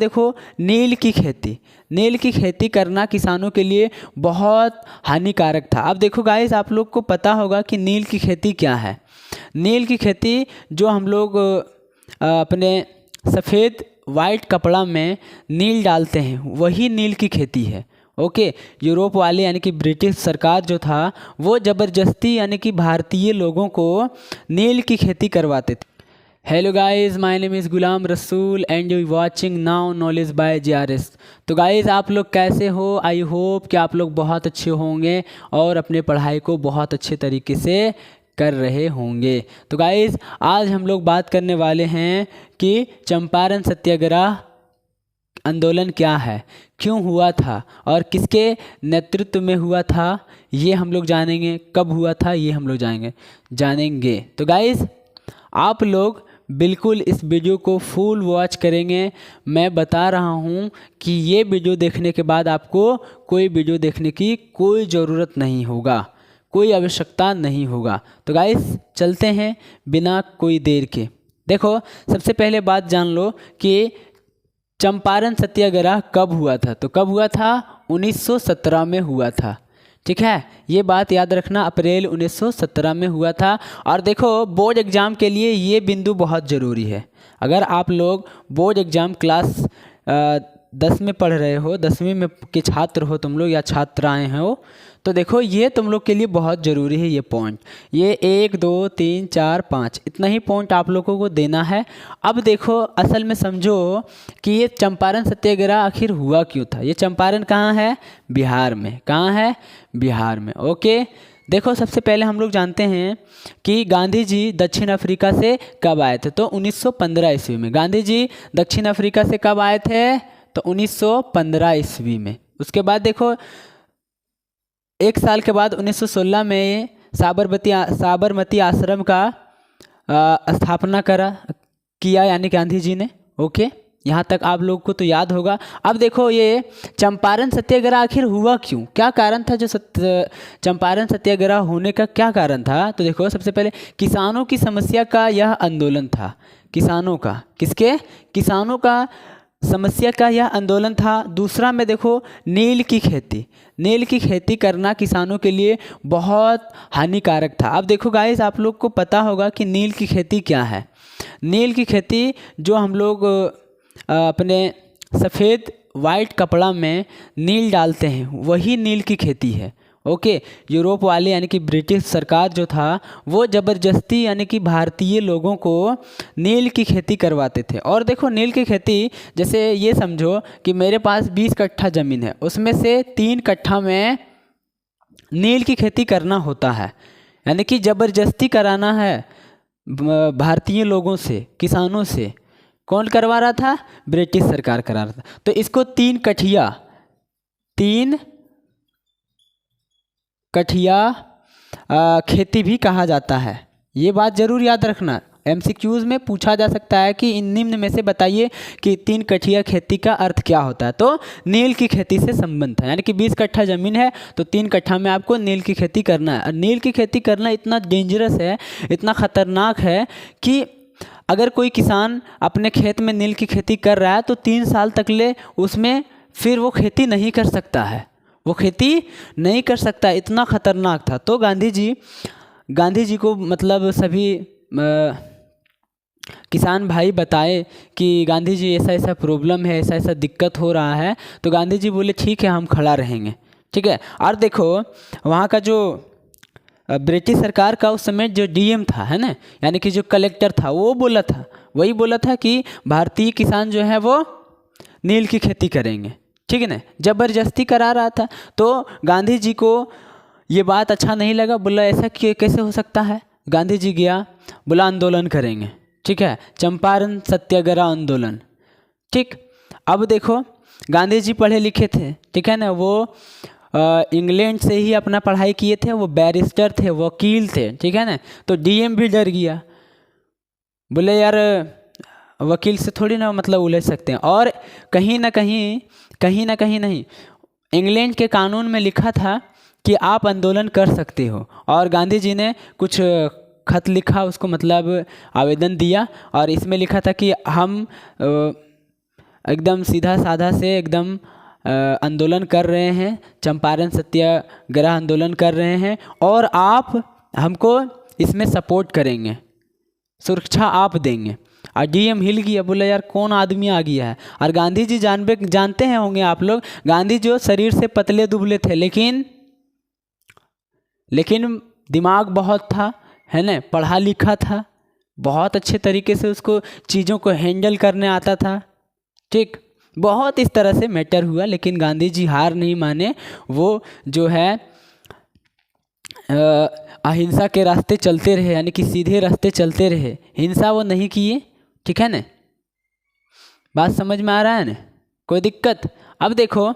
देखो नील की खेती करना किसानों के लिए बहुत हानिकारक था। अब देखो गाइस, आप लोग को पता होगा कि नील की खेती क्या है। नील की खेती जो हम लोग अपने सफ़ेद वाइट कपड़ा में नील डालते हैं, वही नील की खेती है। ओके, यूरोप वाले यानी कि ब्रिटिश सरकार जो था वो ज़बरदस्ती यानी कि भारतीय लोगों को नील की खेती करवाते थे। Hello guys, my name is Ghulam Rasool and you watching now knowledge by JRS। तो गाइस, आप लोग कैसे हो? आई होप कि आप लोग बहुत अच्छे होंगे और अपने पढ़ाई को बहुत अच्छे तरीके से कर रहे होंगे। तो गाइस, आज हम लोग बात करने वाले हैं कि चंपारण सत्याग्रह आंदोलन क्या है, क्यों हुआ था और किसके नेतृत्व में हुआ था, ये हम लोग जानेंगे। कब हुआ था ये हम लोग जानेंगे। तो गाइस, आप लोग बिल्कुल इस वीडियो को फुल वॉच करेंगे। मैं बता रहा हूँ कि ये वीडियो देखने के बाद आपको कोई वीडियो देखने की कोई ज़रूरत नहीं होगा, कोई आवश्यकता नहीं होगा। तो गाइस, चलते हैं बिना कोई देर के। देखो, सबसे पहले बात जान लो कि चंपारण सत्याग्रह कब हुआ था। तो कब हुआ था? 1917 में हुआ था। ठीक है, ये बात याद रखना, अप्रैल 1917 में हुआ था। और देखो, बोर्ड एग्ज़ाम के लिए ये बिंदु बहुत ज़रूरी है। अगर आप लोग बोर्ड एग्ज़ाम क्लास 10 में पढ़ रहे हो, 10वीं में के छात्र हो तुम लोग या छात्राएँ हो, तो देखो ये तुम लोग के लिए बहुत ज़रूरी है। ये पॉइंट, ये 1 2 3 4 5 इतना ही पॉइंट आप लोगों को देना है। अब देखो, असल में समझो कि ये चंपारण सत्याग्रह आखिर हुआ क्यों था। ये चंपारण कहाँ है? बिहार में। कहाँ है? बिहार में। ओके, देखो, सबसे पहले हम लोग जानते हैं कि गांधी जी दक्षिण अफ्रीका से कब आए थे। तो 1915 ईस्वी में। गांधी जी दक्षिण अफ्रीका से कब आए थे? तो 1915 ईस्वी में। उसके बाद देखो, एक साल के बाद 1916 में साबरमती आश्रम का स्थापना किया यानी गांधी जी ने। ओके, यहाँ तक आप लोग को तो याद होगा। अब देखो, ये चंपारण सत्याग्रह आखिर हुआ क्यों, क्या कारण था जो चंपारण सत्याग्रह होने का क्या कारण था? तो देखो, सबसे पहले किसानों की समस्या का यह आंदोलन था। किसानों का, किसके? किसानों का समस्या का यह आंदोलन था। दूसरा में देखो, नील की खेती करना किसानों के लिए बहुत हानिकारक था। अब देखो गाइस, आप लोग को पता होगा कि नील की खेती क्या है। नील की खेती जो हम लोग अपने सफ़ेद वाइट कपड़ा में नील डालते हैं, वही नील की खेती है। ओके, यूरोप वाले यानी कि ब्रिटिश सरकार जो था वो ज़बरदस्ती यानी कि भारतीय लोगों को नील की खेती करवाते थे। और देखो, नील की खेती जैसे ये समझो कि मेरे पास 20 कट्ठा ज़मीन है, उसमें से 3 कट्ठा में नील की खेती करना होता है, यानी कि ज़बरदस्ती कराना है भारतीय लोगों से, किसानों से। कौन करवा रहा था? ब्रिटिश सरकार करा रहा था। तो इसको 3 कठिया खेती भी कहा जाता है। ये बात ज़रूर याद रखना, MCQs में पूछा जा सकता है कि इन निम्न में से बताइए कि 3 कठिया खेती का अर्थ क्या होता है। तो नील की खेती से संबंध है, यानी कि 20 कट्ठा ज़मीन है तो 3 कट्ठा में आपको नील की खेती करना है। और नील की खेती करना इतना डेंजरस है, इतना ख़तरनाक है कि अगर कोई किसान अपने खेत में नील की खेती कर रहा है तो 3 साल तक ले उसमें फिर वो खेती नहीं कर सकता है, वो खेती नहीं कर सकता, इतना ख़तरनाक था। तो गांधी जी को मतलब सभी किसान भाई बताए कि गांधी जी ऐसा ऐसा प्रॉब्लम है, ऐसा ऐसा दिक्कत हो रहा है। तो गांधी जी बोले ठीक है, हम खड़ा रहेंगे। ठीक है, और देखो वहाँ का जो ब्रिटिश सरकार का उस समय जो DM था, है ना, यानी कि जो कलेक्टर था, वो वही बोला था कि भारतीय किसान जो है वो नील की खेती करेंगे। ठीक है ना, ज़बरदस्ती करा रहा था। तो गांधी जी को ये बात अच्छा नहीं लगा, बोला ऐसा कैसे हो सकता है। गांधी जी गया, बोला आंदोलन करेंगे। ठीक है, चंपारण सत्याग्रह आंदोलन। ठीक, अब देखो, गांधी जी पढ़े लिखे थे, ठीक है ना, वो इंग्लैंड से ही अपना पढ़ाई किए थे, वो बैरिस्टर थे, वकील थे। ठीक है ना, तो DM भी डर गया, बोले यार वकील से थोड़ी ना मतलब उलझ सकते हैं। और कहीं ना कहीं नहीं, इंग्लैंड के कानून में लिखा था कि आप आंदोलन कर सकते हो। और गांधी जी ने कुछ खत लिखा, उसको मतलब आवेदन दिया, और इसमें लिखा था कि हम एकदम सीधा साधा से एकदम आंदोलन कर रहे हैं, चंपारण सत्याग्रह आंदोलन कर रहे हैं, और आप हमको इसमें सपोर्ट करेंगे, सुरक्षा आप देंगे। और डीएम हिल गया, बोला यार कौन आदमी आ गया है। और गांधी जी जानते हैं होंगे आप लोग, गांधी जो शरीर से पतले दुबले थे, लेकिन दिमाग बहुत था, है ना, पढ़ा लिखा था, बहुत अच्छे तरीके से उसको चीज़ों को हैंडल करने आता था। ठीक, बहुत इस तरह से मैटर हुआ, लेकिन गांधी जी हार नहीं माने। वो जो है अहिंसा के रास्ते चलते रहे, यानी कि सीधे रास्ते चलते रहे, हिंसा वो नहीं किए। ठीक है ना, बात समझ में आ रहा है ना, कोई दिक्कत। अब देखो,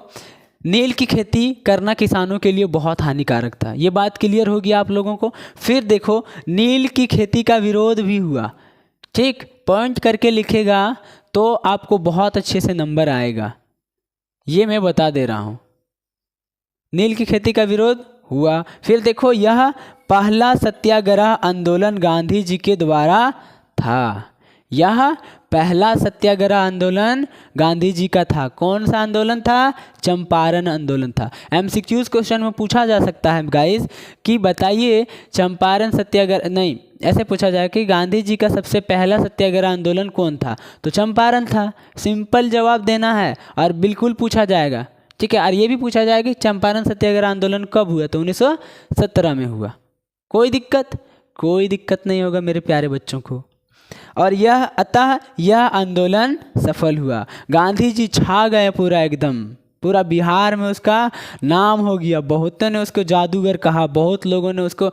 नील की खेती करना किसानों के लिए बहुत हानिकारक था, ये बात क्लियर होगी आप लोगों को। फिर देखो, नील की खेती का विरोध भी हुआ। ठीक, पॉइंट करके लिखेगा तो आपको बहुत अच्छे से नंबर आएगा, ये मैं बता दे रहा हूँ। नील की खेती का विरोध हुआ। फिर देखो, यह पहला सत्याग्रह आंदोलन गांधी जी के द्वारा था। यह पहला सत्याग्रह आंदोलन गांधी जी का था। कौन सा आंदोलन था? चंपारण आंदोलन था। एमसीक्यूज क्वेश्चन में पूछा जा सकता है गाइस कि बताइए चंपारण सत्याग्रह, नहीं ऐसे पूछा जाए कि गांधी जी का सबसे पहला सत्याग्रह आंदोलन कौन था, तो चंपारण था। सिंपल जवाब देना है और बिल्कुल पूछा जाएगा। ठीक है, और ये भी पूछा जाएगा कि चंपारण सत्याग्रह आंदोलन कब हुआ, तो 1917 में हुआ। कोई दिक्कत नहीं होगा मेरे प्यारे बच्चों को। और यह आंदोलन सफल हुआ। गांधी जी छा गए पूरा, एकदम पूरा बिहार में उसका नाम हो गया। बहुतों ने उसको जादूगर कहा, बहुत लोगों ने उसको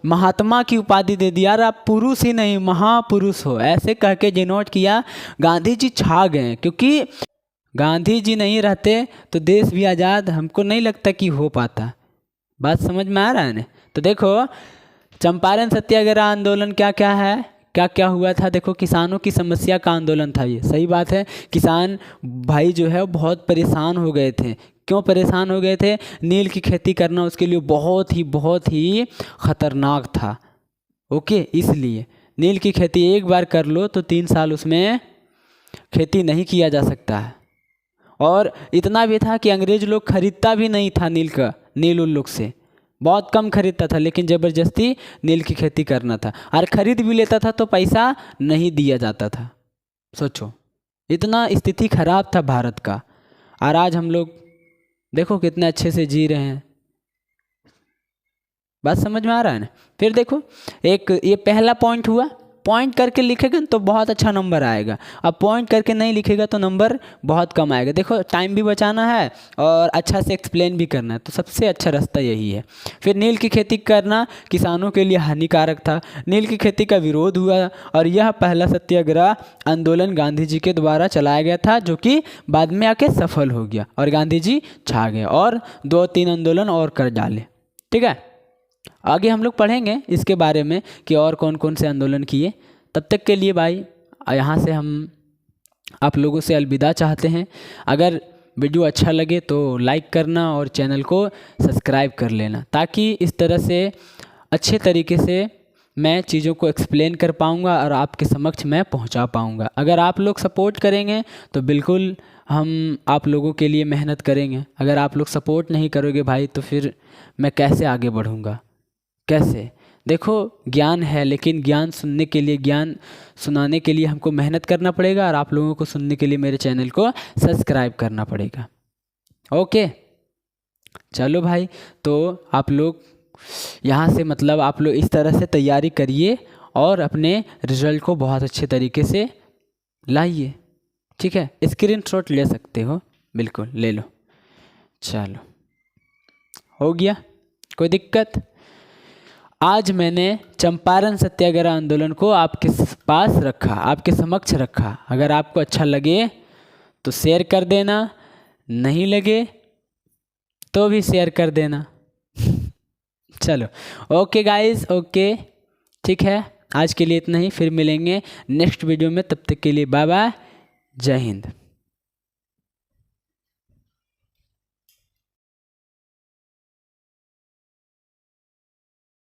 महात्मा की उपाधि दे दी। यार आप पुरुष ही नहीं महापुरुष हो, ऐसे कह के डिनोट किया। गांधी जी छा गए, क्योंकि गांधी जी नहीं रहते तो देश भी आज़ाद हमको नहीं लगता कि हो पाता। बात समझ में आ रहा है ना। तो देखो, चंपारण सत्याग्रह आंदोलन क्या क्या है, क्या क्या हुआ था। देखो, किसानों की समस्या का आंदोलन था ये, सही बात है। किसान भाई जो है बहुत परेशान हो गए थे। क्यों परेशान हो गए थे? नील की खेती करना उसके लिए बहुत ही ख़तरनाक था। ओके, इसलिए नील की खेती एक बार कर लो तो 3 साल उसमें खेती नहीं किया जा सकता है। और इतना भी था कि अंग्रेज लोग खरीदता भी नहीं था नील उन लोग से, बहुत कम खरीदता था, लेकिन ज़बरदस्ती नील की खेती करना था। और ख़रीद भी लेता था तो पैसा नहीं दिया जाता था। सोचो, इतना स्थिति खराब था भारत का। और आज हम लोग देखो कितने अच्छे से जी रहे हैं। बात समझ में आ रहा है ना। फिर देखो, एक ये पहला पॉइंट हुआ। पॉइंट करके लिखेगा तो बहुत अच्छा नंबर आएगा। अब पॉइंट करके नहीं लिखेगा तो नंबर बहुत कम आएगा। देखो, टाइम भी बचाना है और अच्छा से एक्सप्लेन भी करना है, तो सबसे अच्छा रास्ता यही है। फिर नील की खेती करना किसानों के लिए हानिकारक था। नील की खेती का विरोध हुआ और यह पहला सत्याग्रह आंदोलन गांधी जी के द्वारा चलाया गया था, जो कि बाद में आके सफल हो गया और गांधी जी छा गए और 2-3 आंदोलन और कर डाले। ठीक है, आगे हम लोग पढ़ेंगे इसके बारे में कि और कौन कौन से आंदोलन किए। तब तक के लिए भाई यहाँ से हम आप लोगों से अलविदा चाहते हैं। अगर वीडियो अच्छा लगे तो लाइक करना और चैनल को सब्सक्राइब कर लेना, ताकि इस तरह से अच्छे तरीके से मैं चीज़ों को एक्सप्लेन कर पाऊँगा और आपके समक्ष मैं पहुँचा पाऊँगा। अगर आप लोग सपोर्ट करेंगे तो बिल्कुल हम आप लोगों के लिए मेहनत करेंगे। अगर आप लोग सपोर्ट नहीं करोगे भाई तो फिर मैं कैसे आगे बढ़ूँगा, कैसे? देखो, ज्ञान है, लेकिन ज्ञान सुनने के लिए, ज्ञान सुनाने के लिए हमको मेहनत करना पड़ेगा और आप लोगों को सुनने के लिए मेरे चैनल को सब्सक्राइब करना पड़ेगा। ओके, चलो भाई, तो आप लोग यहाँ से मतलब आप लोग इस तरह से तैयारी करिए और अपने रिजल्ट को बहुत अच्छे तरीके से लाइए। ठीक है, स्क्रीनशॉट ले सकते हो, बिल्कुल ले लो। चलो, हो गया, कोई दिक्कत? आज मैंने चंपारण सत्याग्रह आंदोलन को आपके पास रखा, आपके समक्ष रखा। अगर आपको अच्छा लगे तो शेयर कर देना, नहीं लगे तो भी शेयर कर देना। चलो, ओके गाइस, ओके, ठीक है, आज के लिए इतना ही। फिर मिलेंगे नेक्स्ट वीडियो में, तब तक के लिए बाय बाय, जय हिंद।